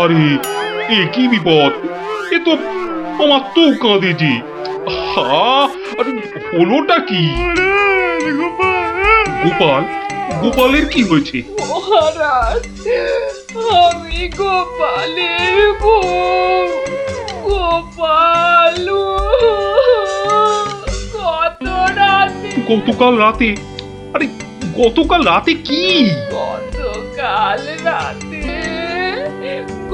আরে এ কি বিপদ! এ তো আমার তো কাঁদে যে। আরে হলোটা কি? গোপাল, গোপালের কি হয়েছে? মহারাজ, আমি গোপালের বউ। গোপাল কত রাতে গতকাল রাতে? আরে গতকাল রাতে কি? গতকাল রাতে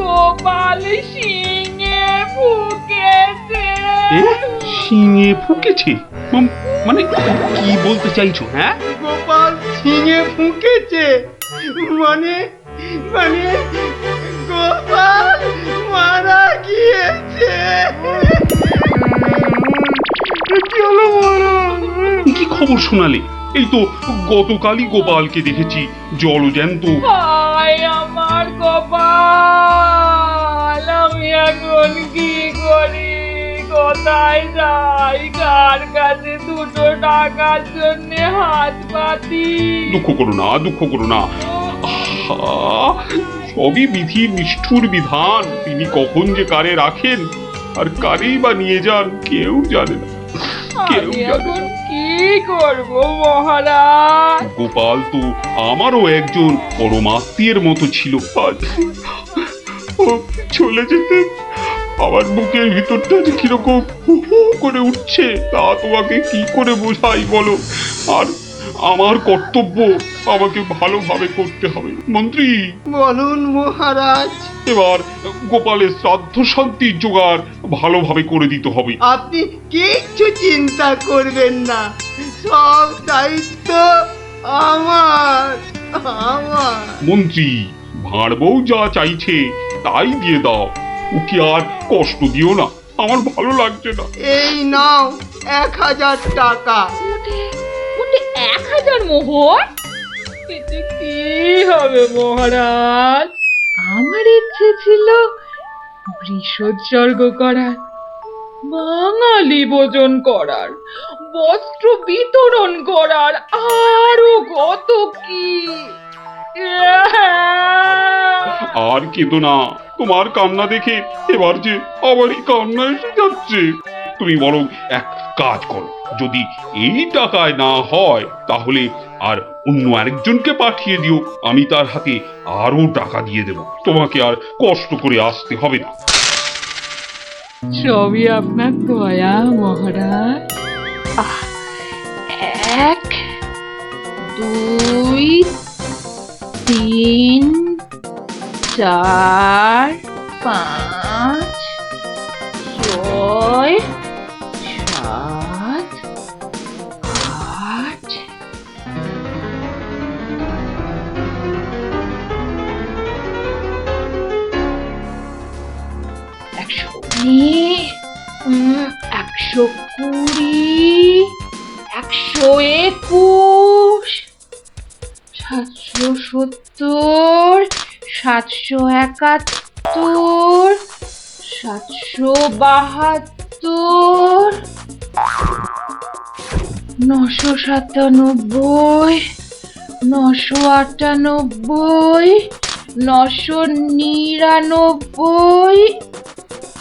গোপাল সিংহে ফুকেছে। এ শিঙে ফুকেছে? মানে কি বলতে চাইছো? হ্যাঁ, গোপাল ছিঙে ফুঁকেছে মানে মানে গোপাল মারা গিয়েছে। কি হলো মহারাজ? কি খবর শোনালে? এই তো গতকালই গোপালকে দেখেছি জলজ্যান্ত। হায় আমার গোপাল, আমি এখন কি করি? কোথায় যাই? কার কাছে দুটো টাকার জন্য হাত পাতি? দুঃখ করো না, দুঃখ করো না। আহা, সবই বিধির নিষ্ঠুর বিধান। তিনি কখন যে কারে রাখেন আর কারেই বা নিয়ে যান কেউ জানে না, কেউ আমি জানে এখন না। কি করব মহারাজ? গোপাল তো আমারও একজন পরমাত্মীয়ের মতো ছিল। আজ ও চলে যেতে আমার বুকের ভিতরটা যে কিরকম হু হু করে উঠছে তা তোমাকে কি করে বোঝাই বলো। আর আমার কর্তব্য আমাকে ভালোভাবে করতে হবে। মন্ত্রী, বলুন মহারাজ। এবার গোপালের শ্রাদ্ধ শান্তির জোগাড় ভালোভাবে করে দিতে হবে। আপনি কিচ্ছু চিন্তা করবেন না, সব দায়িত্ব আমার আমার মন্ত্রী, ভাঁড় বউ যা চাইছে তাই দিয়ে দাও, ওকে আর কষ্ট দিও না, আমার ভালো লাগছে না। এই নাও 1000 টাকা। ওতে 1000 মোহর? এতে কি হবে মহারাজ? আমার ইচ্ছে ছিল বৃষোৎসর্গ করার, বাঙালি ভোজন করার, বস্ত্র বিতরণ করার, আরো কত কি। আর কেঁদো না, তোমার কান্না দেখে এবার যে আমারই কান্না এসে যাচ্ছে। তুমি বরং এক কাজ করো, যদি এই টাকায় না হয় তাহলে আর অন্য আরেকজনকে পাঠিয়ে দিও, আমি তার হাতে আরো টাকা দিয়ে দেব, তোমাকে আর কষ্ট করে আসতে হবে না। সবই আপনার দয়া মহারাজ। 1 2 3 4 5 6 7 8 120 121 770 771 772 997 998 999।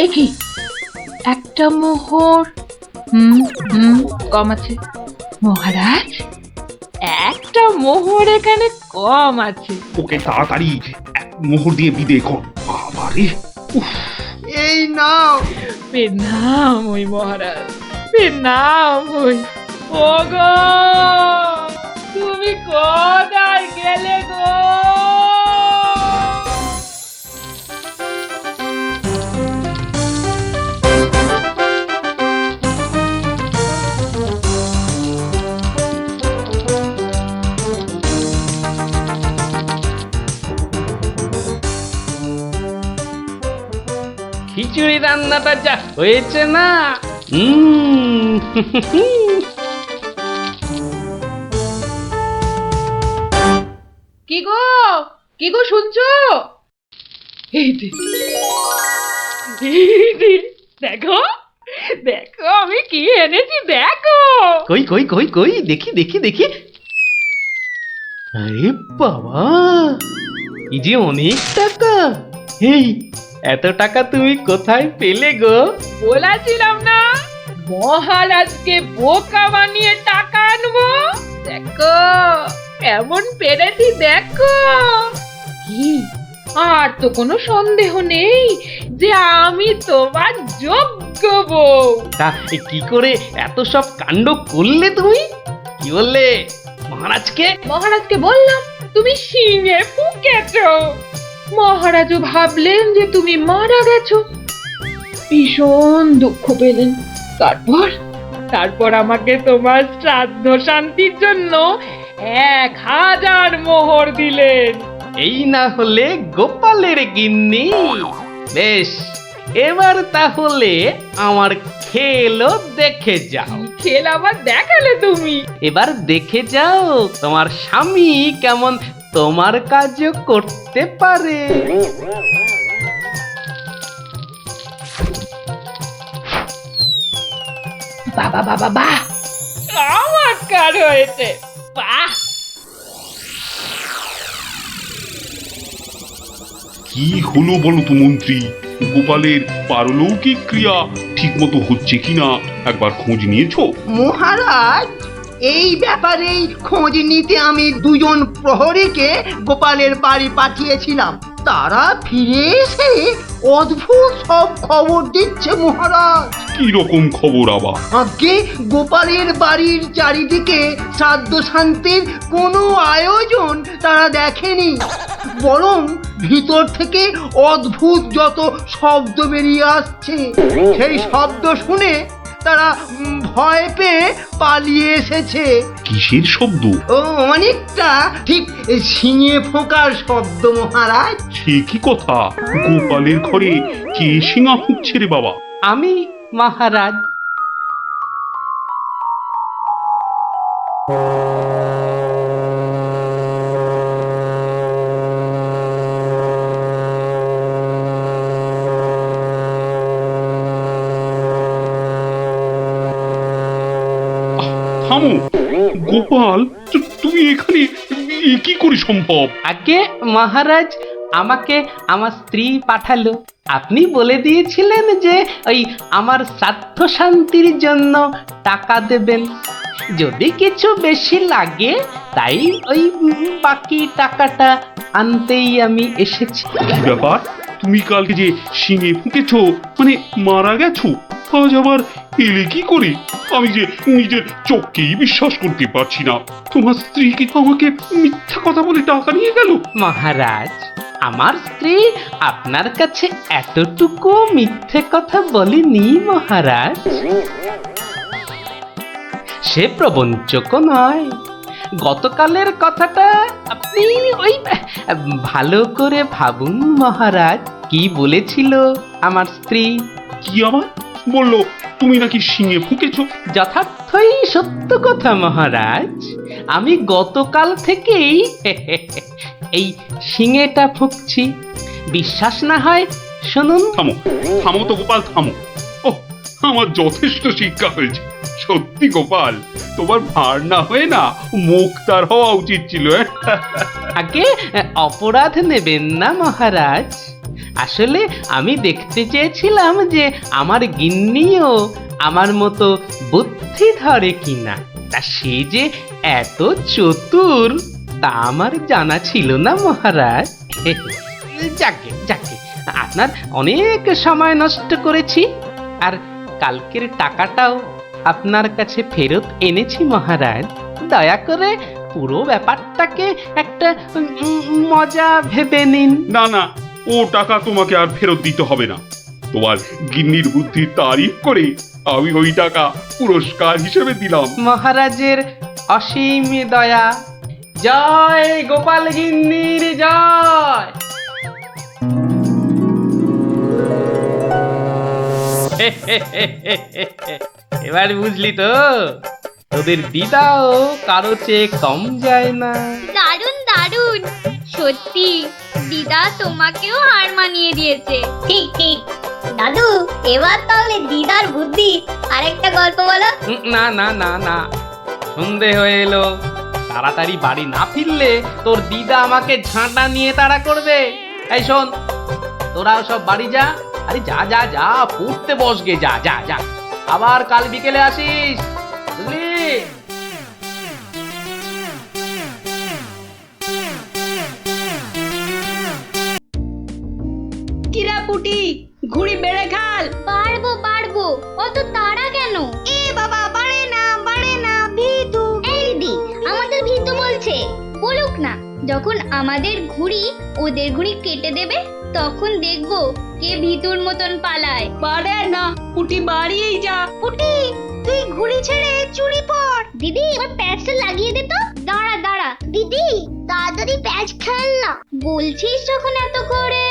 একি একটা মোহর? কম আছে মহারাজ, একটা মোহর এখানে কম আছে। ওকে তাড়াতাড়ি এক মোহর দিয়ে বিদে কর। বাবারে, উফ, এই নাও। প্রণাম ওই মহারাজ, প্রণাম ওই। ওগো, তুমি কোথায় গেলে গো? খিচুড়ি রান্নাটা যা হয়েছে না, কি গো, কি গো শুনছো? এই যে, দেখো দেখো আমি কি এনেছি, দেখো। কই কই কই কই দেখি দেখি দেখি। আরে বাবা, এই যে অনেক টাকা। এই এত টাকা তুমি কোথায় পেলে গো? বলেছিলাম না মহারাজকে বোকা বানিয়ে টাকা আনবো। দেখো এমন পেরেছি দেখো। কি আর তো কোনো সন্দেহ নেই যে আমি তোমার যোগ্য বউ। তা কি করে এত সব কাণ্ড করলে তুমি? কি বললে মহারাজকে? মহারাজকে বললাম তুমি শিঙে ফুকেছো। মহারাজও ভাবলেন যে তুমি মারা গেছো, ভীষণ দুঃখ পেলেন। তারপর আমাকে তোমার শ্রাদ্ধ শান্তির জন্য 1000 মোহর দিলেন। এই না হলে গোপালের গিন্নি? বেশ, এবার তাহলে আমার খেলও দেখে যাও। খেল আবার দেখালে তুমি? এবার দেখে যাও তোমার স্বামী কেমন তোমার কাজও করতে পারে। বাবা বাবা বাহ, চমৎকার হয়েছে। বাহ, কি হলো বলো তো মন্ত্রী? গোপালের পারলৌকিক ক্রিয়া ঠিক মতো হচ্ছে কিনা একবার খোঁজ নিয়েছো? মহারাজ, এই ব্যাপারেই খোঁজ নিতে আমি 2জন প্রহরীকে গোপালের বাড়ি পাঠিয়েছিলাম। তারা ফিরে এসে অদ্ভুত সব খবর দিচ্ছে মহারাজ। কি রকম খবর আবার? আগে গোপালের বাড়ির চারিদিকে শ্রাদ্ধ শান্তির কোনো আয়োজন তারা দেখেনি, বরং ভিতর থেকে অদ্ভুত যত শব্দ বেরিয়ে আসছে, সেই শব্দ শুনে তারা ভয় পেয়ে পালিয়ে এসেছে। কিসের শব্দ? ও অনেকটা ঠিক শিঙে ফোঁকার শব্দ মহারাজ। সে কি কথা? গোপালের ঘরে কে শিঙা ফুঁকছে রে বাবা? আমি মহারাজ। থামো গোপাল, তুমি এখানে এ কি করে সম্ভব? আগে মহারাজ, আমাকে আমার স্ত্রী পাঠালো। আপনি বলে দিয়েছিলেন যে ওই আমার শ্রাদ্ধ শান্তির জন্য টাকা দেবেন, যদি কিছু বেশি লাগে তাই ওই বাকি টাকাটা আনতেই আমি এসেছি। কি ব্যাপার? তুমি কালকে যে শিঙে ফুঁকেছো, মানে মারা গেছো, আজ আবার এলে কি করে? আমি যে নিজের চোখকেই বিশ্বাস করতে পারছি না। তোমার স্ত্রীকে আমাকে মিথ্যা কথা বলে টাকা নিয়ে গেল? মহারাজ, আমার স্ত্রী আপনার কাছে এতটুকু মিথ্যে কথা বলেনি মহারাজ। সে প্রবঞ্চক নয়। গতকালের কথাটা আপনি ওই ভালো করে ভাবুন মহারাজ। কি বলেছিল আমার স্ত্রী? কি আবার বললো? তুমি নাকি শিঙে ফুঁকেছো? যথার্থই সত্য কথা মহারাজ। আমি গতকাল থেকেই এই শিঙেটা ফুঁকছি। বিশ্বাস না হয় শুনুন। থামো থামো তো গোপাল, থামো। ও, আমার যথেষ্ট শিক্ষা হয়েছে। সত্যি গোপাল, তোমার ভার না হয়ে না মুক্তার হওয়া উচিত ছিল। আগে অপরাধ নেবেন না মহারাজ। আসলে আমি দেখতে চেয়েছিলাম যে আমার গিন্নিও আমার মতো বুদ্ধি ধরে কিনা। তা সে যে এত চতুর তা আমার জানা ছিল না মহারাজ। যাকে যাকে, আপনার অনেক সময় নষ্ট করেছি, আর কালকের টাকাটাও আপনার কাছে ফেরত এনেছি মহারাজ। দয়া করে পুরো ব্যাপারটাকে একটা মজা ভেবে নিন। না না, ও টাকা তোমাকে আর ফেরত দিতে হবে না। তোমার গিন্নির বুদ্ধির তারিফ করে আমি ওই টাকা পুরস্কার হিসেবে দিলাম। মহারাজের অসীম দয়া। জয় গোপাল গিন্নির জয়। এবার বুঝলি তো, তোদের দিদাও কারো চেয়ে কম যায় না। দারুণ দারুণ, সত্যি দিদা তোমাকেও হার মানিয়ে দিয়েছে। ঠিক ঠিক দাদু, এবার তাহলে দিদার বুদ্ধি আরেকটা গল্প বলো। না না না না, সন্ধে হয়ে এলো। তাড়াতাড়ি বাড়ি না ফিরলে তোর দিদা আমাকে ঝাঁটা নিয়ে তাড়া করবে। এই শোন, তোরাও সব বাড়ি যা। আরে যা যা যা, পড়তে বস গে, যা যা যা, আবার কাল বিকেলে আসিস, বুঝলি? কিরা পুটি, ঘুড়ি বেড়ে খাল। পারবো পারবো, অত তাড়া কেন? এ বাবা, বাড়ে না ভিতু। এই দিদি, আমাদের ভিতু বলছে। বলুক না, যখন আমাদের ঘুড়ি ওদের ঘুড়ি কেটে দেবে তখন দেখবো কে ভিতুর মতন পালায়। বাড়ে না, পুটি বাড়িয়েই যা। পুটি, তুই ঘুড়ি ছেড়ে চুরি পর। দিদি, এবার প্যাচটা লাগিয়ে দে তো। দাঁড়া দাঁড়া দিদি, তাড়াতাড়ি প্যাচ খেল না। বলছিস যখন এত করে,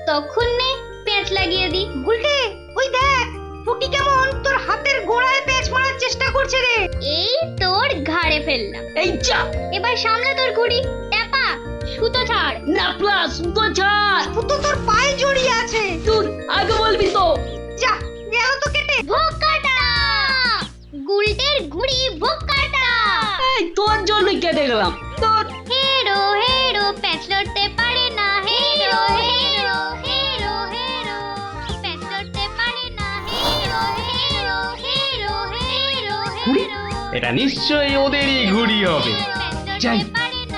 তখন নে প্যাচ লাগিয়ে দি। গুলটে, ওই দেখ পুটি কেমন তোর হাতের গোড়ায় প্যাচ মারার চেষ্টা করছে রে। এই তোর ঘাড়ে ফেললাম। এই যা, এবার সামলা তোর ঘুড়ি। ট্যাপা, সুতো ছাড়। না প্লাস সুতো ছাড়। সুতো তোর পায়ে জড়িয়ে আছে। তুই আগে বলবি তো। যা, গেল তো কেটে। ভোকাটা, গুলটের ঘুড়ি ভোকাটা। এই তোর জন্যই কেটে গেলাম। তোর হেরো হেরো, প্যাচ লড়তে পারে না। হেরো হেরো হেরো হেরো, প্যাচ লড়তে পারে না। হেরো হেরো হেরো হেরো ঘুড়ি? হেরো, এটা নিশ্চয়ই ওদেরই ঘুড়ি হবে। যাই,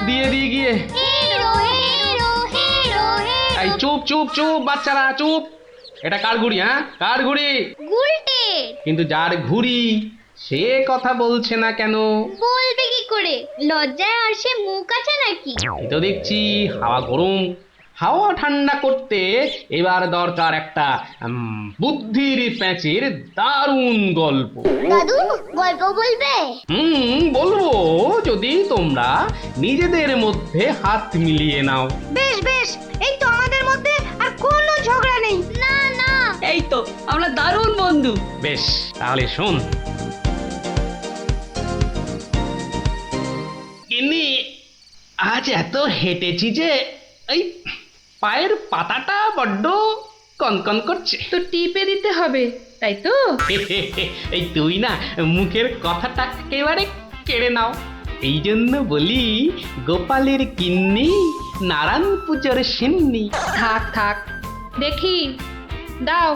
দিয়ে দিয়ে গিয়ে। হেরো হেরো হেরো হেরো। এই চুপ চুপ চুপ বাচ্চারা, চুপ। এটা কার ঘুড়ি? হ্যাঁ, কার ঘুড়ি? গুলটে। কিন্তু যার ঘুড়ি সে কথা বলছে না কেন? বলবে কি করে? লজ্জায় আর সে মুখ আছে নাকি? এই তো দেখছি হাওয়া গরম, হাওয়া ঠান্ডা করতে এবার দরকার একটা বুদ্ধির প্যাঁচের দারুণ গল্প। দাদু, গল্প বলবে? বলবো, যদি তোমরা নিজেদের মধ্যে হাত মিলিয়ে নাও। বেশ বেশ, এই তো আমাদের মধ্যে আর কোনো ঝগড়া নেই। না না, এই তো আমরা দারুণ বন্ধু। বেশ, তাহলে শোন। গিন্নি, আজ এত হেঁটেছি যে এই পায়ের পাতাটা বড্ড কনকন করছে। তো টিপে দিতে হবে, তাই তো? এই তুই না মুখের কথাটা একেবারে কেড়ে নাও। এই জন্য বলি, গোপালের গিন্নি নারায়ণ পুজোর সিন্নি। থাক থাক, দেখি দাও।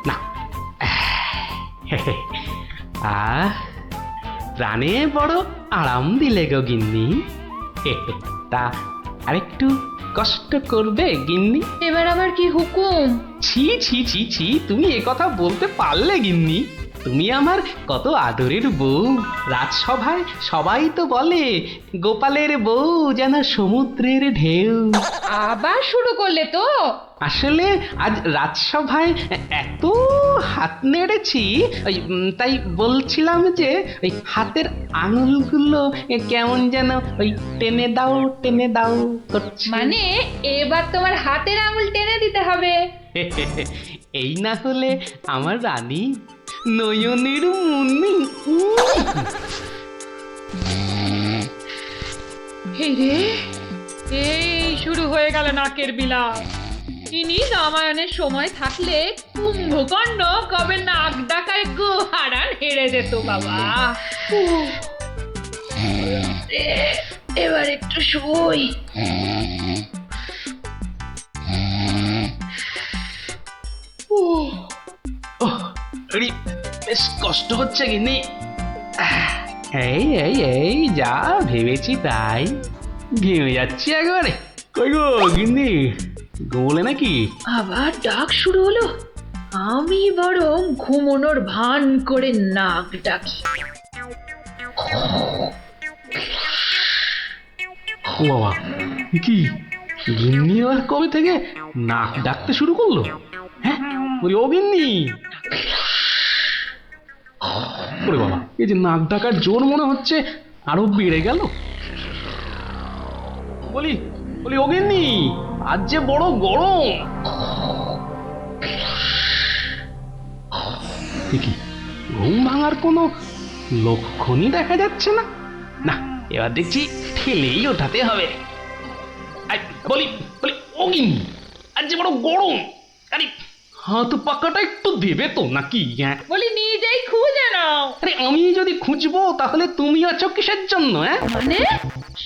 না, প্রাণে বড় আরাম দিলে গো গিন্নি। তা আরেকটু কষ্ট করবে গিন্নি? এবার আবার কি হুকুম? ছি ছি ছি ছি, তুমি এ কথা বলতে পারলে গিন্নি? তুমি আমার কত আদরের বউ। রাজসভায় সবাই তো বলে গোপালের বউ যেন সমুদ্রের ঢেউ। আবার শুরু করলে তো? আসলে আজ রাজসভায় এত হাত নেড়েছি, তাই বলছিলাম যে ওই হাতের আঙুলগুলো কেমন যেন ওই টেনে দাও করছে। মানে এবার তোমার হাতের আঙুল টেনে দিতে হবে। এই না হলে আমার রানী নয়নের মুন্নি। এই রে, এই শুরু হয়ে গেল নাকের বিলাপ। ইনি রামায়ণের সময় থাকলে কুম্ভকর্ণ কবে নাক ডাকায় গো হারান হেরে যেত বাবা। এবার একটু শুই। বেশ কষ্ট হচ্ছে গিন্নি। এই এই এই যা ভেবেছি তাই, ঘেমে যাচ্ছি একবারে। কই গো গিন্নি, গোলে নাকি? আবার ডাক শুরু হলো। আমি বরং ঘুমোনোর ভান করে নাক ডাকি। ও বাবা, কি গিন্নি আবার কবে থেকে নাক ডাকতে শুরু করলো? হ্যাঁ, বলি ও গিন্নি। ওরে বাবা, এই যে নাক ডাকার জোর মনে হচ্ছে আরো বেড়ে গেল। বলি বলি ও গিন্নি, আজ যে বড় গরম। কি ঘুম ভাঙার কোনো লক্ষণই দেখা যাচ্ছে না। না, এবার দেখছি ঠেলেই ওঠাতে হবে। বলি বলি ও গিন্নি, আজ যে বড় গরম। আরে হাত পাকাটা একটু দেবে তো নাকি? হ্যাঁ, বলি নিজেই খুঁজে নাও। আরে আমি যদি খুঁজবো তাহলে তুমি আছো কিসের জন্য? হ্যাঁ, মানে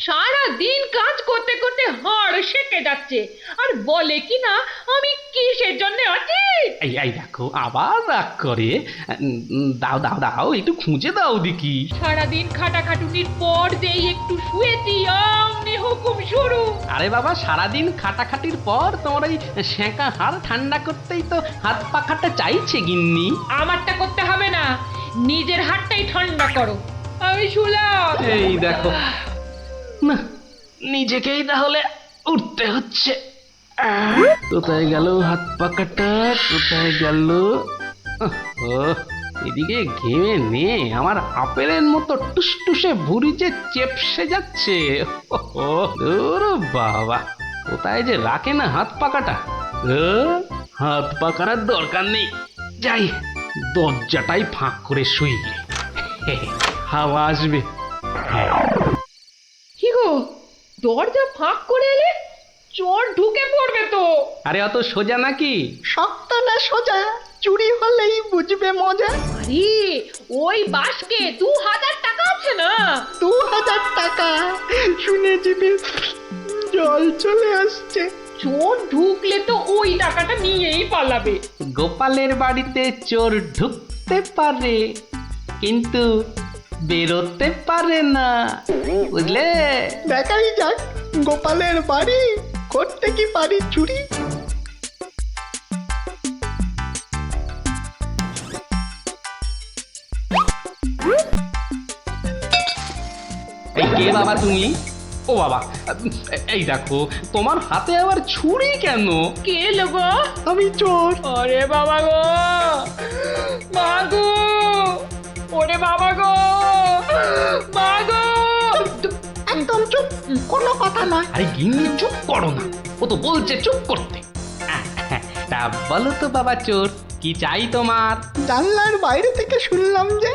সারা দিন কাজ করতে করতে হাড় সেকে যাচ্ছে আর বলে কি না আমি কিসের জন্য আছি। এই এই দেখো আবার রাগ করে। দাও দাও দাও, একটু খুঁজে দাও দেখি। সারাদিন খাটাখাটুনির পর যেই একটু শুয়েছি অমনি হুকুম শুরু। আরে বাবা, সারাদিন খাটাখাটির পর তোমার ওই সেঁকা হাড় ঠান্ডা করতেই তো হাত পাখাটা চাইছে গিন্নি। আমারটা করতে হবে না, নিজের হাতটাই ঠান্ডা করো। আমি শুলাম। এই দেখো না, নিজেকেই তাহলে উঠতে হচ্ছে। কোথায় গেল হাত পাকাটা, কোথায় গেল? এদিকে ঘেমে নে আমার আপেলের মতো টুসটুসে ভুঁড়ি যে চেপসে যাচ্ছে। বাবা, কোথায় যে রাখে না হাত পাকাটা। হাত পাকার দরকার নেই, যাই দরজাটাই ফাঁক করে শুই, হাওয়া আসবে। কি গো, দরজা ফাঁক করে এলে চোর ঢুকে পড়বে তো। আরে অত সোজা নাকি? শক্ত না সোজা, চুরি হলেই বুঝবে মজা। আরে ওই বাসকে 2000 টাকা আছে না। 2000 টাকা শুনে জিভে জল চলে আসছে। চোর ঢুকলে তো ওই টাকাটা নিয়েই পালাবে। গোপালের বাড়িতে চোর ঢুকতে পারে কিন্তু বেরোতে পারে না, বুঝলে? দেখাই যাক গোপালের বাড়ি করতে কি পারি চুরি। এই কে বাবা তুমি? ও বাবা, এই দেখো তোমার হাতে আবার ছুরি কেন? কে লোগো? আমি চোর। আরে বাবা গো, মা গো, ওরে বাবা গো, মা গো। একদম চুপ, কোনো কথা নয়। আরে গিন্নি চুপ করো না, ও তো বলছে চুপ করতে। তা বলো তো বাবা চোর, কি চাই তোমার? জানলার বাইরে থেকে শুনলাম যে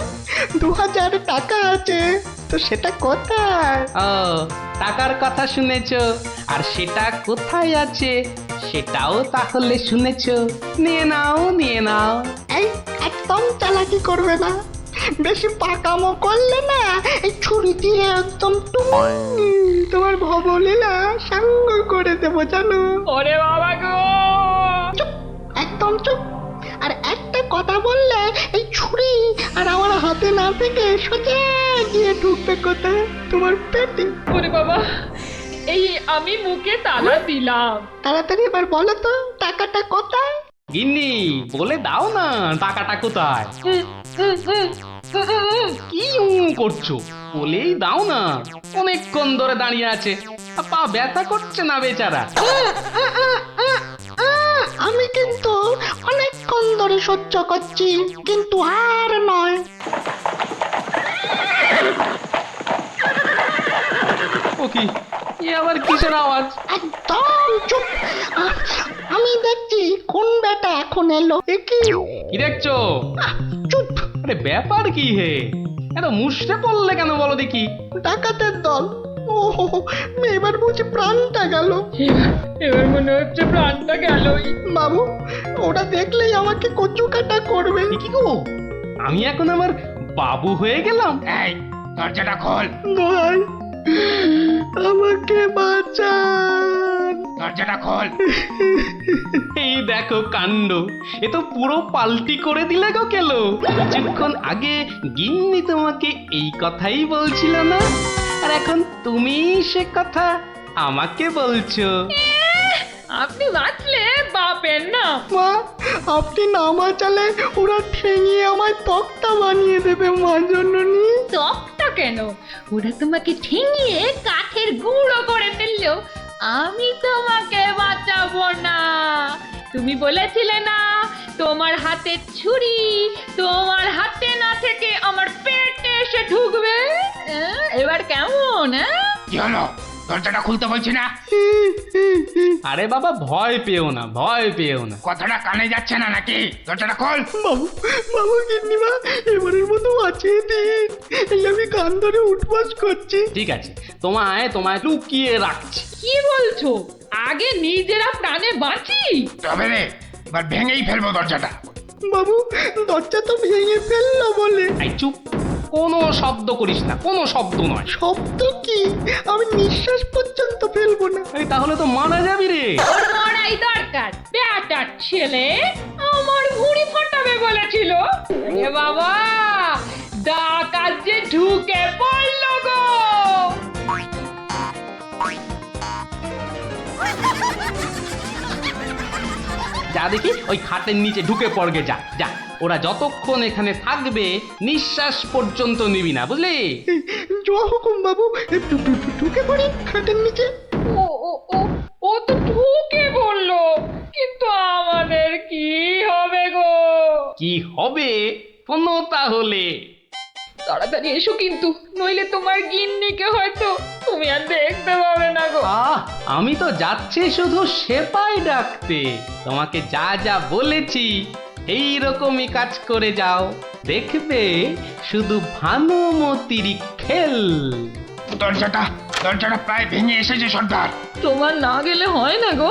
2000 টাকা আছে, তো সেটা কোথায়? ও, টাকার কথা শুনেছো, আর সেটা কোথায় আছে সেটাও তাহলে শুনেছো। নিয়ে নাও, নিয়ে নাও। এই একদম চালাকি করবে না, বেশি পাকামো করলে না এই ছুরি দিয়ে একদম তোমার ভবলীলা সাঙ্গ করে দেবো জানো। ওরে বাবা গো। চুপ, একদম চুপ। আর একটা কথা বললে এই ছুরি আর আমার হাতে না থেকে সোজা গিয়ে ঢুকবে কোথায়? তোমার পেটে। ওরে বাবা, এই আমি মুখে তালা দিলাম। তাড়াতাড়ি এবার বলো তো টাকাটা কোথায়? গিন্নি বলে দাও না টাকাটা কোথায়। কি করছো, বলেই দাও না। অনেকক্ষণ ধরে দাঁড়িয়ে আছে, পা ব্যথা করছে না বেচারা। আমি কিন্তু অনেকক্ষণ ধরে সহ্য করছি, কিন্তু আর নয়। ও কি, এ আবার কিসের আওয়াজ? একদম চুপ। আমি দেখছি কোন বেটা এখন এলো। এ কি? কি দেখছো? চুপ। আরে ব্যাপার কি হে, এত মুষড়ে পড়লে কেন বলো দেখি? ডাকাতের দল। ও এবার বুঝি প্রাণটা গেল। এবার মনে হচ্ছে প্রাণটা গেলই। বাবু, ওরা দেখলেই আমাকে কচু কাটা করবে। এ কি গো, আমি এখন আমার বাবু হয়ে গেলাম? এই দরজাটা খোল, ভাই, আমাকে বাঁচান। দরজাটা খোল। এই দেখো কাণ্ড, এ তো পুরো পাল্টি করে দিলে গো কেলো। কিছুক্ষণ আগে গিন্নি তোমাকে এই কথাই বলছিল না, আর এখন তুমি সে কথা আমাকে বলছো। আপনি বাঁচলে বাপের না। মা, আপনি না বাঁচালে ওরা ঠেঙিয়ে আমায় তক্তা বানিয়ে দেবে মা জননী। তকটা কেন, ওরা তোমাকে ঠেঙিয়ে কাঠের গুঁড়ো করে ফেললো। আমি তোমাকে বাঁচাবো না। তুমি বলেছিলে না তোমার হাতে ছুরি তোমার হাতে না থেকে আমার পেটে এসে ঢুকবে। এবার কেমন? কি হলো, দরজাটা খুলতে বলছি না? আরে বাবা ভয় পেও না, ভয় পেও না। কথাটা কানে যাচ্ছে না নাকি? দরজাটা খোল। বাবু, বাবু গিন্নিমা, এবারের মতো বাঁচিয়ে দিন। এই আমি কান ধরে উঠবাস করছি। ঠিক আছে, তোমায় লুকিয়ে রাখছি। কি বলছো? আগে নিজেরা প্রাণে বাঁচি। তবে রে, এবার ভেঙেই ফেলবো দরজাটা। বাবু দরজা তো ভেঙে ফেললো বলে। এই চুপ, কোনো শব্দ করিস না, কোনো শব্দ নয়। শব্দ কি? আমি নিঃশ্বাস পর্যন্ত ফেলবো না। এই তাহলে তো মারা যাবি রে। ওর মরাই দরকার। বেটার ছেলে আমার ভুঁড়ি ফাটাবে বলেছিল। এ বাবা, ডাকাত যে ঢুকে পড়লো গো। যা দেখি ওই খাটের নিচে ঢুকে পড়গে, যা যা। ওরা যতক্ষণ এখানে থাকবে নিঃশ্বাস পর্যন্ত নিবি না, বুঝলি? জোয়া হুকুম বাবু, ঢুকে পড়ি খাটের নিচে। ও ও ও ও তো ঢুকে বললো, কিন্তু আমাদের কি হবে গো? কি হবে শোনো তাহলে। তাড়াতাড়ি এসো কিন্তু, নইলে তোমার গিন্নিকে হয়তো তুমি আর দেখতে পাবে না গো। আমি তো যাচ্ছি শুধু সেপাই ডাকতে। তোমাকে যা যা বলেছি এই রকমই কাজ করে যাও, দেখবে শুধু ভানুমতির খেল। দরজাটা প্রায় ভেঙে এসেছে সর্দার। তোমার না গেলে হয় না গো।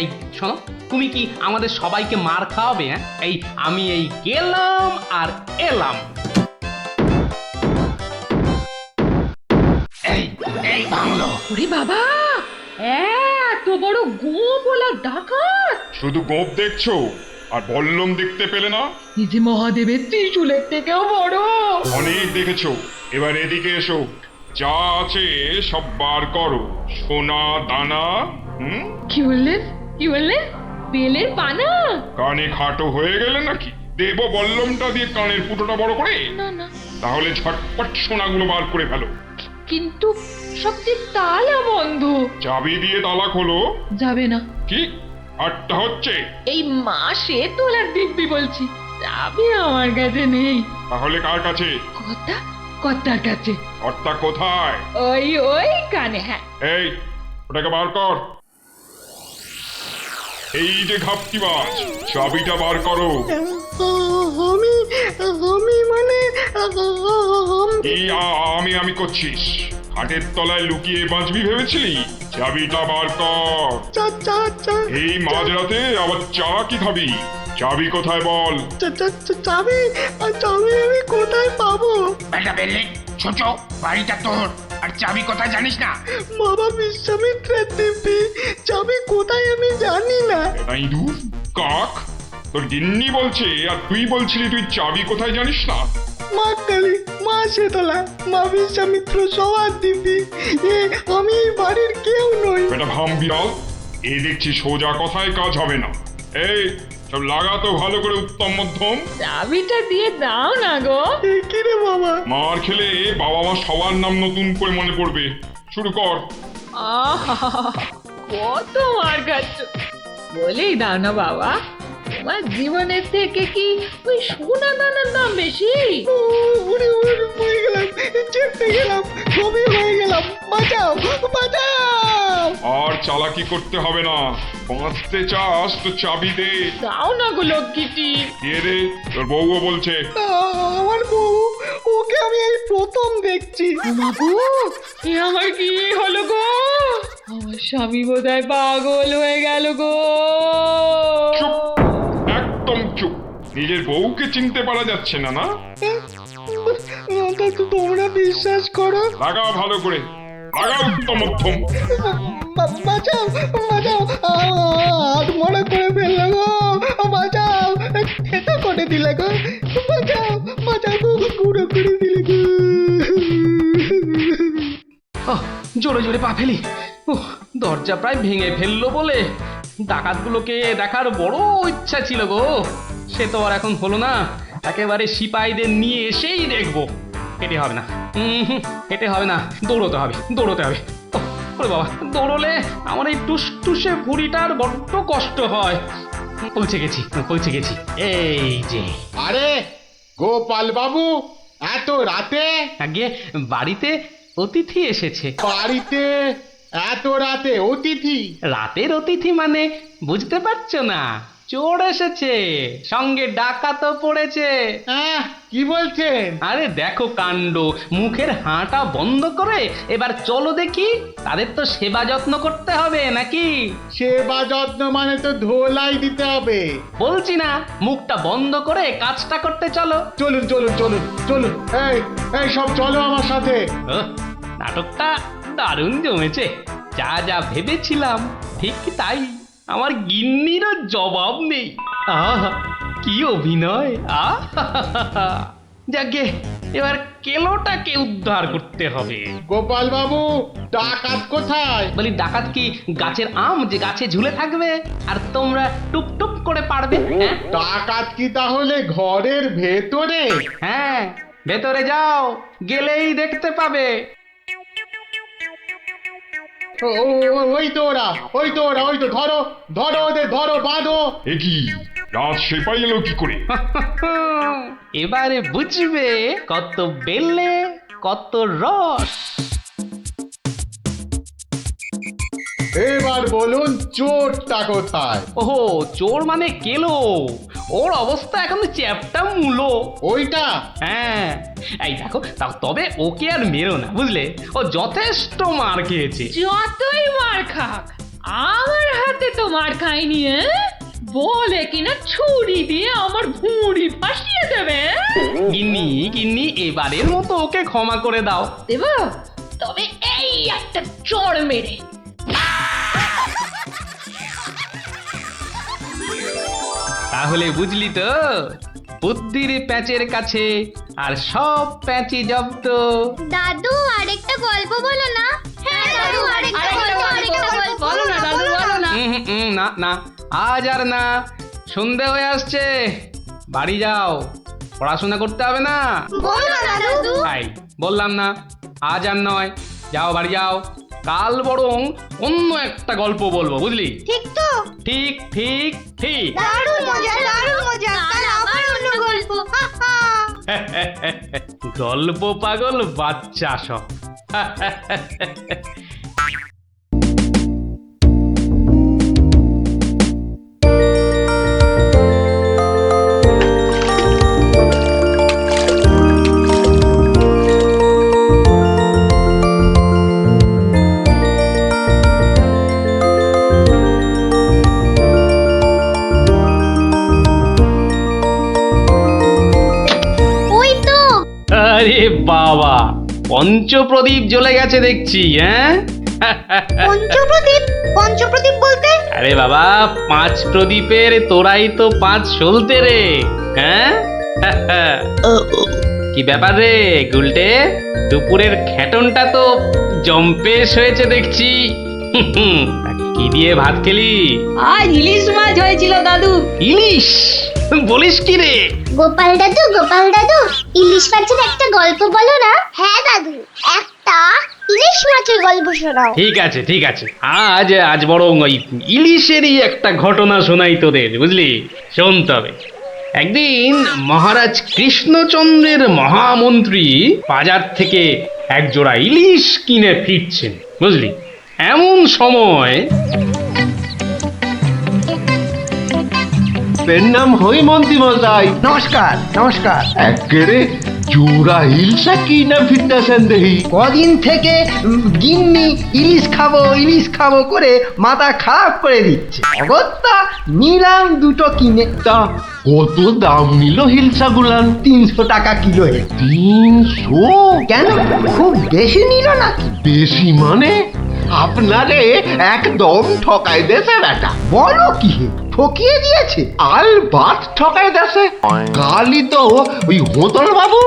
এই শোনো, তুমি কি আমাদের সবাইকে মার খাওয়াবে? হ্যাঁ, আমি গেলাম আর এলাম। এই ভাঙলো। ওরে বাবা, এত বড় গোপলা ডাকাত! শুধু গোপ দেখছো আর বল্লম দেখতে পেলে না? এই যে মহাদেবের ত্রিশূলের থেকেও বড়। অনেক দেখেছো, এবার এদিকে এসো। যা আছে সব বার করো, সোনা দানা। কি বললেন? কি বললেন? বেলের পানা? কানে খাটো হয়ে গেলে নাকি? দেব বল্লমটা দিয়ে কানের ফুটোটা বড় করে? না না, তাহলে ঝটপট সোনাগুলো বার করে ফেলো। কিন্তু সব যে তালা বন্ধ। চাবি দিয়ে তালা খোলো। যাবে না। কি আটটা হচ্ছে? এই মাসে তোলার দিব্যি বলছি, চাবি আমার কাছে নেই। তাহলে কার কাছে? কর্তার কাছে। কর্তা কোথায়? ওই কানে। হ্যাঁ, এই ওটাকে বার কর। এই যে ঘাপটিবাজ, চাবিটা বার করো। আমি মানে এই আমি করছিস? হাটের তলায় লুকিয়ে বাঁচবি ভেবেছিলি? চাবিটা বার কর। এই মাঝরাতে আবার চা কি খাবি? চাবি কোথায় বল? চাবি আমি কোথায় পাবো? বেটা বেলে ছোট, বাড়িটা তোর, আর চাবি কোথায় জানিস না? বাবা বিশ্বামিত্রের দিব্যি, চাবি কোথায় আমি জানি না। এটা ইঁদুর কাক, তোর গিন্নি বলছে আর তুই বলছিলি তুই চাবি কোথায় জানিস না? মা কালী, মা শীতলা, মা বিশ্বামিত্র সবার দিব্যি, আমি এই বাড়ির কেউ নই। এটা ভাম বিড়াল, এ দেখছি সোজা কথায় কাজ হবে না। এই সব লাগাতো ভালো করে উত্তম মধ্যম। চাবিটা দিয়ে দাও না গো। কি রে বাবা? মার খেলে বাবা মা সবার নাম নতুন করে মনে পড়বে। শুরু কর। আহা, কত মার খাচ্ছ! বলেই দাও না বাবা, তোমার জীবনের থেকে কি ওই সোনা দানার দাম বেশি? উড়ে হয়ে গেলাম, চেপে গেলাম, গভীর হয়ে গেলাম। বাঁচাও, বাঁচাও! আর চালাকি করতে হবে না, বাঁচতে চাস তো চাবি দে। দাও না গো লক্ষ্মীটি। দিয়ে দে, তোর বউও বলছে। আমার বউ, ওকে আমি এই প্রথম দেখছি। বাবু, এ আমার কি হলো গো? আমার স্বামী বোধহয় পাগল হয়ে গেল গো। চুপ, একদম চুপ। নিজের বউকে চিনতে পারা যাচ্ছে না না? তোমরা বিশ্বাস করো? লাগা ভালো করে, লাগা উত্তম মধ্যম। বাঁচাও, বাঁচাও, হাত মনে করে ফেললো গো। বাঁচাও, খেতে করে দিলে গো। বাঁচাও, বাঁচাও গো, গুঁড়ো করে দিলে গো। জোরে জোরে পা ফেলি। দরজা প্রায় ভেঙে ফেললো বলে ডাকাতগুলোকে দেখার বড় ইচ্ছা ছিল গো। সে তো আর এখন হলো না। একেবারে সিপাহীদের নিয়ে এসেই দেখবো। হেঁটে হবে না, হেঁটে হবে না, দৌড়তে হবে, দৌড়তে হবে। ওরে বাবা, দৌড়লে আমার এই টুসটুসে ভুঁড়িটার বড্ড কষ্ট হয়। পৌঁছে গেছি। এই যে। আরে গোপাল বাবু, এত রাতে? আগে বাড়িতে অতিথি এসেছে। বাড়িতে এত রাতে অতিথি? রাতের অতিথি মানে বুঝতে পারছো না? চোর এসেছে, সঙ্গে ডাকাতও পড়েছে। হ্যাঁ, কি বলছেন? আরে দেখো কাণ্ড, মুখের হাঁটা বন্ধ করে এবার চলো দেখি, তাদের তো সেবা যত্ন করতে হবে নাকি? সেবা যত্ন মানে তো ধোলাই দিতে হবে। বলছি না, মুখটা বন্ধ করে কাজটা করতে চলো। চলুন চলুন চলুন চলুন, এই এই সব চলো আমার সাথে। নাটকটা দারুণ জমেছে, যা যা ভেবেছিলাম ঠিক তাই। আমার গিন্নিরও জবাব নেই। আহা কি অভিনয়! আহা যাকে এবার কেলোটাকে উদ্ধার করতে হবে। গোপাল বাবু, ডাকাত কোথায়? বলি ডাকাত কি গাছের আম যে গাছে ঝুলে থাকবে আর তোমরা টুপ টুপ করে পারবে? হ্যাঁ ডাকাত কি তাহলে ঘরের ভেতরে? হ্যাঁ, ভেতরে যাও, গেলেই দেখতে পাবে। ওই তো ওরা, ওই তো ওরা, ওই তো, ধরো ধরো ওদের, ধরো, বাঁধো। এ কি রাত সেপাই এলো কি করে? এবারে বুঝবে কত বেলে কত রস। এবার বলুন চোরটা কোথায়? ওহো, চোর মানে কেলো, ওর অবস্থা এখন চ্যাপটা মূলো। ওইটা? হ্যাঁ, এই দেখো তবে ওকে আর মেরো না, বুঝলে? ও যথেষ্ট মার খেয়েছে। যতই মার খাক, আমার হাতে তো মার খায়নি। বলে কিনা ছুরি দিয়ে আমার ভুঁড়ি ফাঁসিয়ে দেবে। গিন্নি গিন্নি, এবারের মতো ওকে ক্ষমা করে দাও। দেব, তবে এই একটা চড় মেরে। তাহলে বুঝলি তো, বুদ্ধির প্যাঁচের কাছে আর সব প্যাঁচি জব্দ। দাদু আরেকটা গল্প বলো না। হ্যাঁ দাদু আরেকটা গল্প বলো না দাদু, বলো না। না না, আজ আর না, সন্ধে হয়ে আসছে, বাড়ি যাও, পড়াশোনা করতে হবে না। বলো না দাদু। তাই বললাম না, আজ আর নয়, যাও বাড়ি যাও, কাল বরং অন্য একটা গল্প বলবো, বুঝলি? ঠিক তো? ঠিক ঠিক ঠিক। দারুণ মজা, দারুণ মজা। কাল আবার অন্য গল্প। গল্প পাগল বাচ্চা সব। ওই তো। আরে বাবা, পঞ্চপ্রদীপ জ্বলে গেছে দেখছি। হ্যাঁ, পঞ্চপ্রদীপ? পঞ্চপ্রদীপ বলতে? আরে বাবা, 5 প্রদীপের তোরাই তো 5 সলতে রে। হ্যাঁ, কি ব্যাপার রে গুলটে, দুপুরের খেটনটা তো জম্পেশ হয়েছে দেখছি। কি দিয়ে ভাত খেলি? আজ ইলিশ মাছ হয়েছিল দাদু। ইলিশ? বলিস কি রে? গোপাল দাদু, ইলিশ মাছের একটা গল্প বলো না। হ্যাঁ দাদু, একটা ইলিশ মাছের গল্প শোনাও। ঠিক আছে ঠিক আছে, আজ বরং ওই ইলিশেরই একটা ঘটনা শোনাই তোদের, বুঝলি? শোন তবে। একদিন মহারাজ কৃষ্ণচন্দ্রের মহামন্ত্রী বাজার থেকে একজোড়া ইলিশ কিনে ফিরছেন, বুঝলি? এমন সময় নাম হই মন্ত্রী মশাই। নমস্কার নমস্কার। একেরে জোড়া হিলসা কি না ফিরতেছেন দেখি। কদিন থেকে গিন্নি ইলিশ খাবো করে মাথা খারাপ করে দিচ্ছে। অগত্যা নিলাম দুটো কিনে। তা কত দাম নিল হিলসা গুলান? 300 টাকা কিলো। 300? কেন, খুব বেশি নিল নাকি? বেশি মানে? আপনারে একদম ঠকাই দেছে বেটা। বলো কি হে, ঠকিয়ে দিয়েছে? আল বাত ঠকাই দেছে। কালই তো ওই হোতল বাবু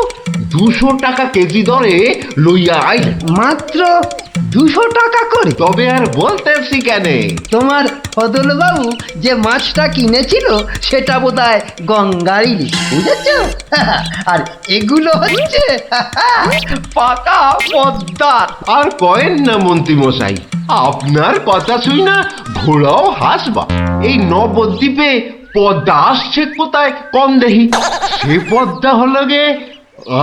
200 টাকা কেজি দরে লইয়া আইল। মাত্র 200 টাকা করে? তবে আর বলতেছি কেন, তোমার ফদল বাবু যে মাছটা কিনেছিল সেটা বোধহয় গঙ্গার ইলিশ, বুঝেছ? আর এগুলো হচ্ছে পাকা পদ্মার। আর কয়েন না মন্ত্রী মশাই, আপনার কথা শুই না ঘোড়াও হাসবা। এই নবদ্বীপে পদ্মা আসছে কোথায় কম দেখি। সে পদ্মা হলো গে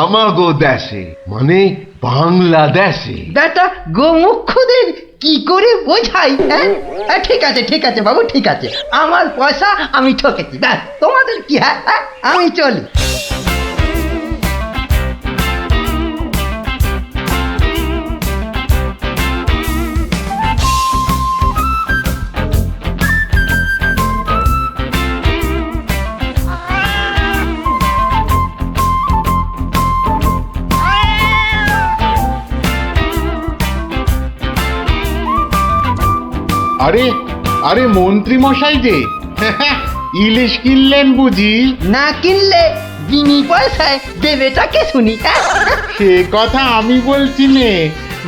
আমাগো দেশে, মানে বাংলাদেশে। বেটা গোমুখদের কি করে বোঝাই? হ্যাঁ ঠিক আছে বাবু, ঠিক আছে, আমার পয়সা আমি ঠকেছি, ব্যাস, তোমাদের কি? হ্যাঁ, আমি চলি। আরে আরে মন্ত্রী মশাই যে ইলিশ কিনলেন বুঝি? না কিনলে বিনি পয়সায় দেবেটাকে শুনি। সে কথা আমি বলছি নে,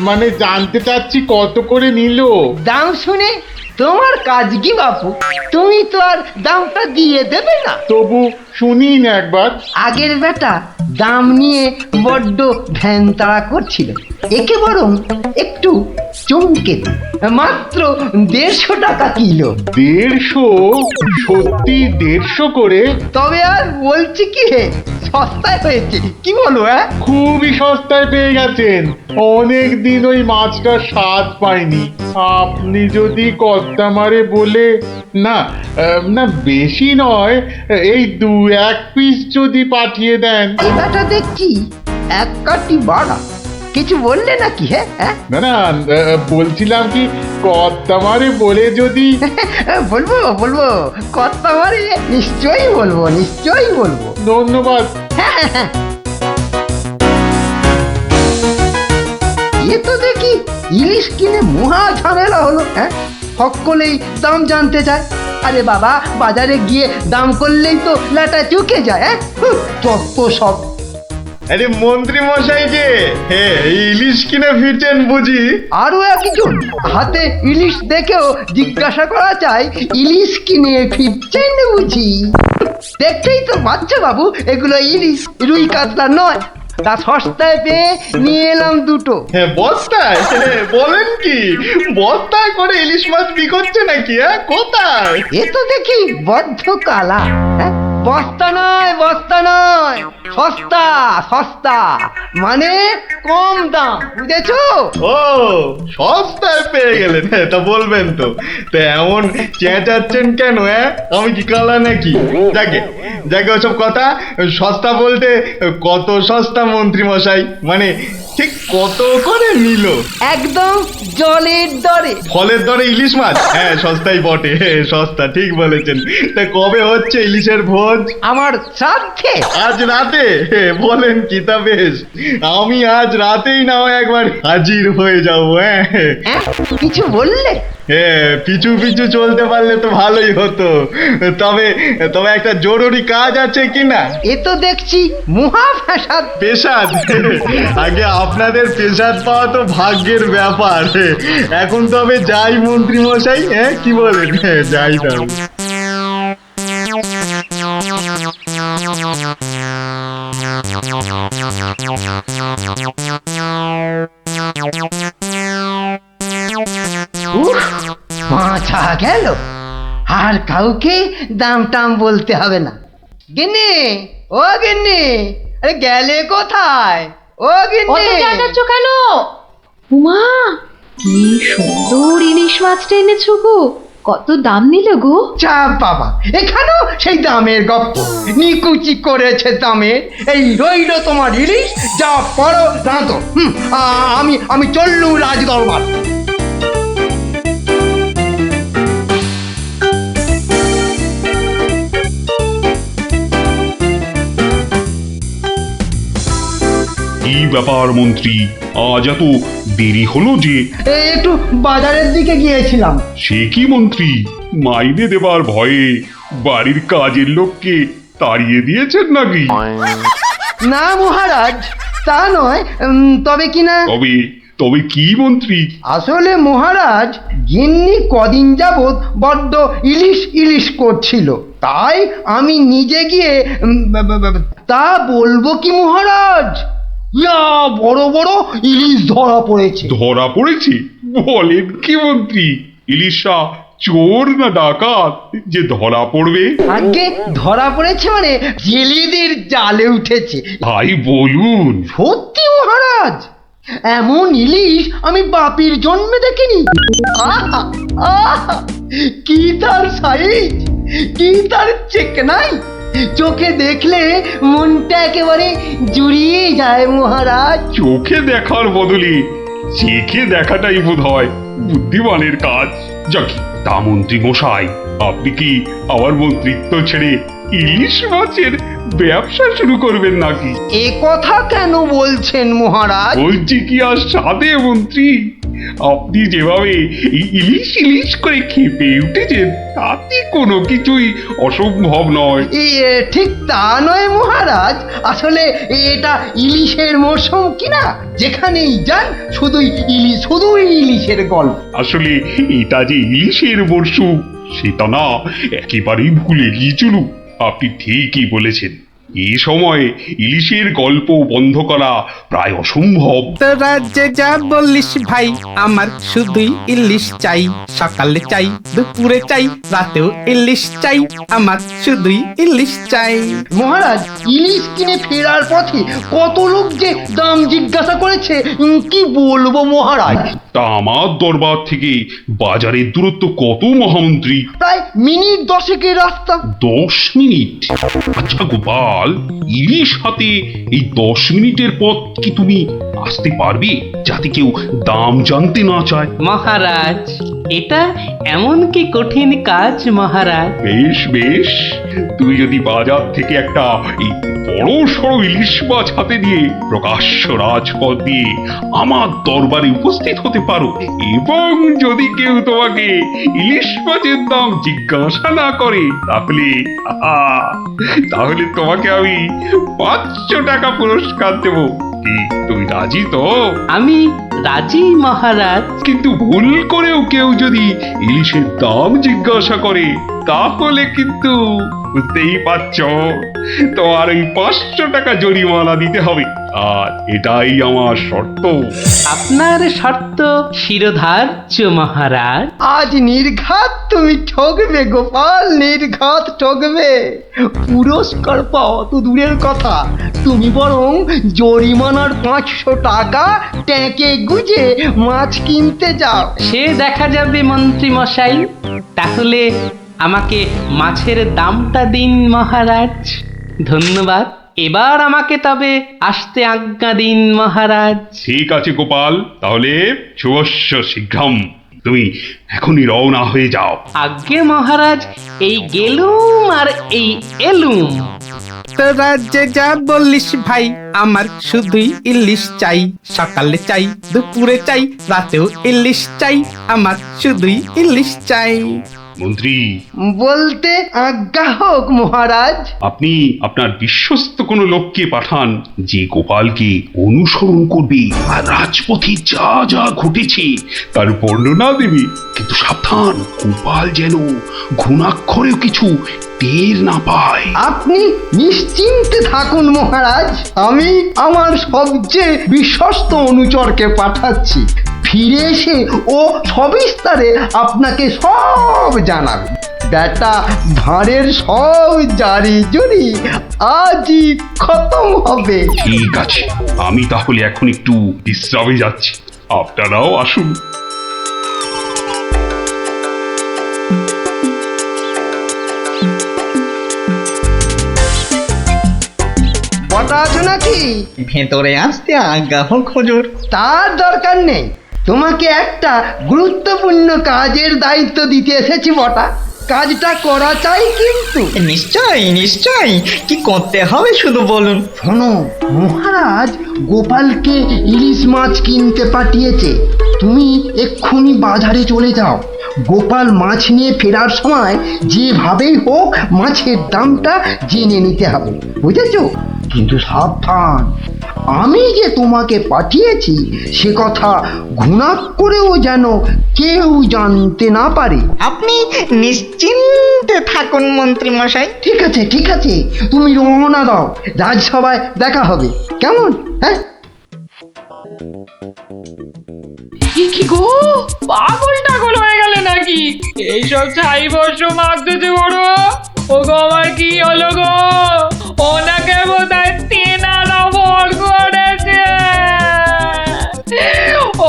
মানে জানতে চাচ্ছি কত করে নিল? দাম শুনে তোমার কাজ কি বাপু? তুমি তো আর দামটা দিয়ে দেবে না। তবু শুনি না একবার। আগের বেটা দাম নিয়ে বড্ড ধ্যান তাড়া করছিল, একে বরং একটু চমকে দিই। মাত্র 150 টাকা কিলো। 150? সত্যি 150 করে? তবে আর বলছি কি হে, সস্তায় হয়েছে কি বলো? খুবই সস্তায় পেয়ে গেছেন। অনেক দিন ওই মাছটার স্বাদ পাইনি। আপনি যদি কর্তা মারে বলে না না বেশি নয়, এই 2-1 পিস যদি পাঠিয়ে দেন। এবারটা দেখছি এক কাটি বাড়া, কিছু বললে নাকি? হ্যাঁ না না বলছিলাম কি কর্তা মারে বলে যদি। বলবো বলবো, কথা মারে নিশ্চয়ই বলবো, নিশ্চয়ই বলবো। ধন্যবাদ। এ তো দেখি ইলিশ কিনে মহা ঝামেলা হলো। সকলেই দাম জানতে চায়। আরে বাবা, বাজারে গিয়ে দাম করলেই তো লাটা চুকে যায়। যত সব। আরে মন্ত্রী মশাই যে ইলিশ কিনে ফিরছেন বুঝি? আরো একজন হাতে ইলিশ দেখেও জিজ্ঞাসা করা চাই, ইলিশ কিনে ফিরছেন বুঝি? দেখতেই তো বাচ্চা বাবু, এগুলো ইলিশ, রুই কাতলা নয়। তা সস্তায় পেয়ে নিয়ে এলাম দুটো। বস্তায়? বলেন কি বস্তায় করে ইলিশ মাছ বিকোচ্ছে নাকি? কোথায়? এ তো দেখি বদ্ধ কালা। বস্তা নয়, বস্তা নয়, সস্তা সস্তা, মানে কম দাম, বুঝেছো? ও সস্তায় পেয়ে গেলেন, তা বলবেন তো। তা এমন চেঁচাচ্ছেন কেন? আমি কি কালা নাকি? যাকে যাকে ওসব কথা। সস্তা বলতে কত সস্তা মন্ত্রী মশাই? মানে ঠিক কত করে নিল? একদম জলের দরে। ফলের দরে ইলিশ মাছ? হ্যাঁ সস্তাই বটে, সস্তা, ঠিক বলেছেন। তা কবে হচ্ছে ইলিশের ভোজ? আমার শ্রাদ্ধে। আজ রাতে? বলেন কি? তা বেশ, আমি আজ রাতেই না হয় একবার হাজির হয়ে যাবো। কিছু বললে? পিছু পিছু চলতে পারলে তো ভালোই হতো। তবে তবে একটা জরুরি কাজ আছে কিনা? এ তো দেখছি মহা ফ্যাসাদ। পেশাদ? আগে আপনাদের পেশাদ পাওয়া তো ভাগ্যের ব্যাপার। এখন তবে যাই মন্ত্রী মশাই, কি বলেন? যাই তবে। মাছা গেল, আর কাউকে দাম টাম বলতে হবে না। গিন্নি, ও গিন্নি, আরে গেলে কোথায়? ও গিন্নি, যাচ্ছ কেন? উমা, কি সুন্দর ইলিশ মাছটা এনেছো গো! কত দাম নিলে গো? চাপ বাবা, এখানেও সেই দামের গপ্প। নিকুচি করেছে দামে। এই রইল তোমার ইলিশ, যা পড়ো রাঁধো। আমি চললুম রাজ দরবার। কি ব্যাপার মন্ত্রী, আজ এত দেরি হলো যে? একটু বাজারের দিকে গিয়েছিলাম। সে কি মন্ত্রী, মাইনে দেবার ভয়ে বাড়ির কাজের লোককে তাড়িয়ে দিয়েছেন নাকি? না মহারাজ, তা নয়। তবে কি না, তবে তবে কি মন্ত্রী? আসলে মহারাজ, গিন্নি কদিন যাবৎ বড্ড ইলিশ ইলিশ করছিল, তাই আমি নিজে গিয়ে তা বলবো কি মহারাজ, ইয়া বড় বড় ইলিশ ধরা পড়েছে। ধরা পড়েছে? বলেন কি মন্ত্রী? ইলিশা চোর না ডাকাত যে ধরা পড়বে? আগে ধরা পড়েছে মানে জেলেদের জালে উঠেছে। ভাই বলুন। সত্যি মহারাজ, এমন ইলিশ আমি বাপির জন্মে দেখিনি। আহা, আহা, কি তার সাইজ, কি তার চেকনাই, চোখে দেখলে মনটা একেবারে জুড়িয়ে যায় মহারাজ। চোখে দেখার বদলে চেখে দেখাটাই বোধ হয় বুদ্ধিমানের কাজ। যাকি, তা মন্ত্রী মশাই, আপনি কি আমার মন্ত্রিত্ব ছেড়ে ইলিশ মাছের ব্যবসা শুরু করবেন নাকি? এ কথা কেন বলছেন মহারাজ? বলছি কি আর সাধে মন্ত্রী, আপনি যেভাবে এই ইলিশ ইলিশ করে খেপে উঠেছেন তাতে কোনো কিছুই অসম্ভব নয়। ঠিক তা নয় মহারাজ, আসলে এটা ইলিশের মরশুম কিনা, যেখানেই যান শুধুই ইলিশের গল্প। আসলে এটা যে ইলিশের মরশুম সেটা না একেবারেই ভুলে গিয়েছিল। আপনি ঠিকই বলেছেন, এই সময় ইলিশের গল্প বন্ধ করা প্রায় অসম্ভব। তোরা যে যা বলিস ভাই, আমার শুধুই ইলিশ চাই। সকালে চাই, দুপুরে চাই, রাতেও ইলিশ চাই। আমার শুধুই ইলিশ চাই। মহারাজ, ইলিশ কিনে ফেরার পথে কত লোক যে দাম জিজ্ঞাসা করেছে, কি বলবো মহারাজ। তা আমার দরবার থেকে বাজারের দূরত্ব কত মহামন্ত্রী? প্রায় মিনিট 10 রাস্তা। 10 মিনিট? আচ্ছা গোপাল, ইলিশ হাতে এই 10 মিনিটের পথ কি তুমি আসতে পারবে, যাতে কেউ দাম জানতে না চায়? মহারাজ, এটা এমন কি কঠিন কাজ মহারাজ? বেশ বেশ, তুমি যদি বাজার থেকে একটা এই বড় সড়ো ইলিশ মাছ হাতে নিয়ে প্রকাশ্য রাজপথ দিয়ে আমার দরবারে উপস্থিত হতে পারো, এবং যদি কেউ তোমাকে ইলিশ মাছের দাম জিজ্ঞাসা না করে, তাহলে তোমাকে আমি 500 টাকা পুরস্কার দেব। কি তুমি রাজি তো? আমি রাজি মহারাজ। কিন্তু ভুল করেও কেউ যদি ইলিশের দাম জিজ্ঞাসা করে, তাহলে কিন্তু বুঝতেই পারছ, তোমার ওই 500 টাকা জরিমানা দিতে হবে। আর এটাই আমার শর্ত। আপনার শর্ত শিরোধার্য মহারাজ। আজ নির্ঘাত তুমি ঠকবে গোপাল, নির্ঘাত ঠকবে। পুরস্কার পাওয়া তো দূরের কথা, তুমি বরং জরিমানার 500 টাকা ট্যাঁকে গুজে মাছ কিনতে যাও। সে দেখা যাবে মন্ত্রী মশাই। তাহলে আমাকে মাছের দামটা দিন মহারাজ। ধন্যবাদ। এবার আমাকে তবে আসতে আজ্ঞা দিন মহারাজ। ঠিক আছে গোপাল, তাহলে শুভস্য শীঘ্রম। তুমি এখনই রওনা হয়ে যাও। আজ্ঞে মহারাজ, এই গেলুম আর এই এলুম। তোরা যে যা বলিস ভাই, আমার শুধুই ইলিশ চাই। সকালে চাই, দুপুরে চাই, রাতেও ইলিশ চাই। আমার শুধুই ইলিশ চাই। মন্ত্রী, বলতে আজ্ঞা হোক মহারাজ। আপনি আপনার বিশ্বস্ত কোনো লোককে পাঠান, যে গোপালকে অনুসরণ করবে আর রাজপথে যা যা ঘটেছে তার বর্ণনা দেবে। কিন্তু সাবধান, গোপাল যেন ঘুণাক্ষরেও কিছু টের না পায়। আপনি নিশ্চিন্তে থাকুন মহারাজ, আমি আমার সবচেয়ে বিশ্বস্ত অনুচরকে পাঠাচ্ছি। ফিরে এসে ও সবিস্তারে আপনাকে সব জানাবে। বেটা ভাঁড়ের সব জারি জুরি আজই খতম হবে। ঠিক আছে, আমি তাহলে এখন একটু বিশ্রামে যাচ্ছি, আপনারাও আসুন। বটা আছো নাকি? ভেতরে আসতে আজ্ঞা হোক হুজুর। তার দরকার নেই, তোমাকে একটা গুরুত্বপূর্ণ কাজের দায়িত্ব দিতে এসেছি বটা। কাজটা করা চাই কিন্তু। নিশ্চয়ই নিশ্চয়ই, কি করতে হবে শুধু বলুন। শোনো, মহারাজ গোপালকে ইলিশ মাছ কিনতে পাঠিয়েছে। তুমি এক্ষুনি বাজারে চলে যাও। গোপাল মাছ নিয়ে ফেরার সময় যেভাবেই হোক মাছের দামটা জেনে নিতে হবে, বুঝেছো? কিন্তু সাবধান, আমি যে তোমাকে পাঠিয়েছি সে কথা ঘুণাক্ষরেও যেন কেউ জানতে না পারে। আপনি নিশ্চিন্তে থাকুন মন্ত্রী মশাই। ঠিক আছে ঠিক আছে, তুমি রওনা দাও, রাজসভায় দেখা হবে, কেমন? হ্যাঁ, কি গো, পাগল টাগল হয়ে গেলে নাকি? এইসব ছাই বর্ষ মাখতেছে বড়। ও গো, আমার কি হলো গো? ওনাকে বোধহয় তেনারা ভর করেছে।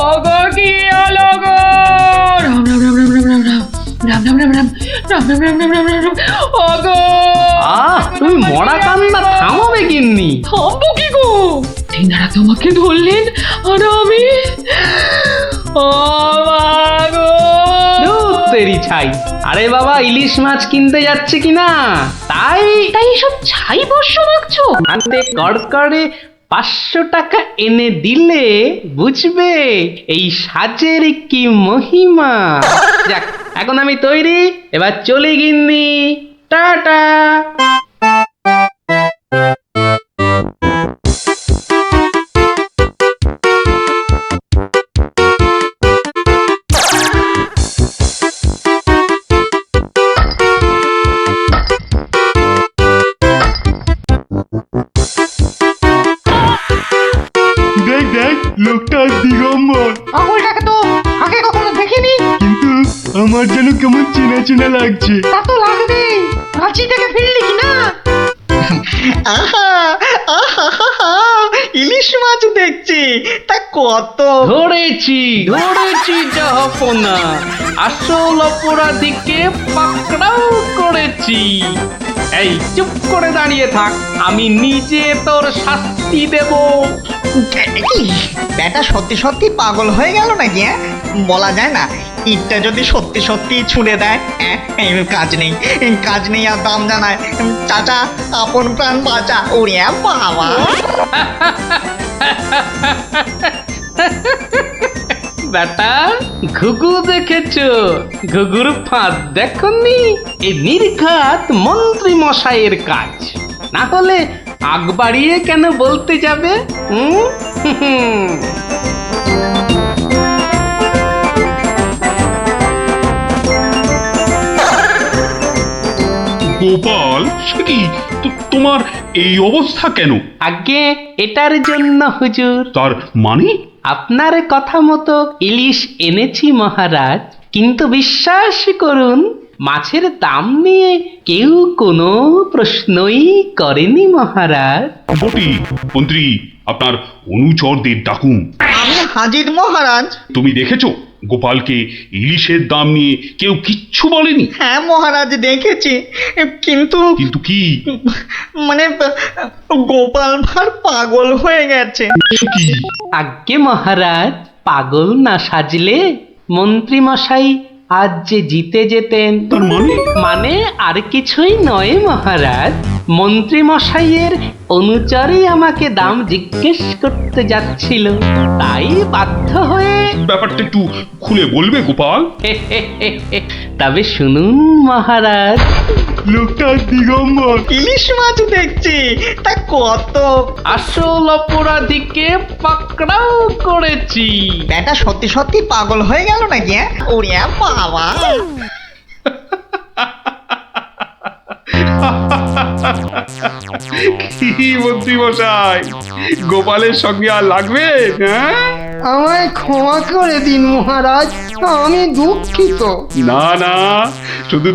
ও গো, কি হলো গো? রাম রাম রাম রাম রাম রাম রাম রাম রাম রাম রাম রাম রাম রাম রাম রাম। ও গো, তুমি মরা কান্না থামাবে গিন্নি? থামবো কি গো? তেনারা তোমাকে ধরলেন আর আমি তেরি ছাই। আরে বাবা, ইলিশ মাছ কিনতে যাচ্ছে কিনা, তাই তাই সব ছাই বর্ষ মাখছো? হাতে কড়কড়ে 500 টাকা এনে দিলে বুঝবে এই সাজের কি মহিমা। যাক, এখন আমি তৈরি, এবার চলি গিন্নি, টাটা। দেখ দেখ, লোকটা দিগম্বর। আঙুলটাকে তো আগে কখনো দেখিনি। কিন্তু আমার যেন কেমন চেনা চেনা লাগছে। তা তো লাগবেই, রাঁচি থেকে ফিরলি কি না? আহা আহা, ইলিশ মাছ দেখছি, তা কত? ধরেছি জাহাপনা, আসল অপরাধীকে পাকড়াও করেছি। এই চুপ করে দাঁড়িয়ে থাক, আমি নিজে তোর শাস্তি দেব। কি ব্যাটা সত্যি সত্যি পাগল হয়ে গেল নাকি? বলা যায় না, ইটটা যদি সত্যি সত্যি ছুঁড়ে দেয়, এই কাজ নেই আর দাম জানায়। চাচা, আপন প্রাণ বাঁচা। ওরে বাবা! বেটা, ঘুঘু দেখেছো? ঘুঘুর ফাঁদ দেখনি? এই নির্ঘাত মন্ত্রী মশাইয়ের কাজ, না হলে আগ বাড়িয়ে কেন বলতে যাবে? গোপাল, সে কি তোমার এই অবস্থা কেন? আগে এটার জন্য হুজুর, তার মানে? আপনার কথা মতো ইলিশ এনেছি মহারাজ, কিন্তু বিশ্বাস করুন, মাছের দাম নিয়ে কেউ কোনো প্রশ্নই করেনি মহারাজ। বটি, মন্ত্রী, আপনার অনুচরদের ডাকুন। আমি হাজির মহারাজ। তুমি দেখেছো গোপালকে ইলিশের দাম নিয়ে কেউ কিচ্ছু বলেনি? হ্যাঁ মহারাজ, দেখেছি, কিন্তু কিন্তু কি? মানে গোপাল ভাঁড় পাগল হয়ে গেছে। সে কি? আজ্ঞে মহারাজ, পাগল না সাজলে মন্ত্রী মশাই আজ যে জিতে যেতেন। তার মানে? মানে আর কিছুই নয় মহারাজ, মন্ত্রী মশাইয়ের অনুচরই আমাকে দাম জিজ্ঞেস করতে যাচ্ছিল, তাই বাধ্য হয়ে। ব্যাপারটা একটু খুলে বলবে গোপাল? তবে শুনুন মহারাজ, লোকটা দিগম্বর। ইলিশ মাছ দেখছি, তা কত? আসল অপরাধীকে পাকড়াও করেছি। ব্যাটা সত্যি সত্যি পাগল হয়ে গেল নাকি? ওরে বাবা! কি মন্ত্রী মশাই, গোপালের সঙ্গে আর লাগবে? হ্যাঁ, আমায় ক্ষমা করে দিন মহারাজ, আমি দুঃখিত। না না, শুধু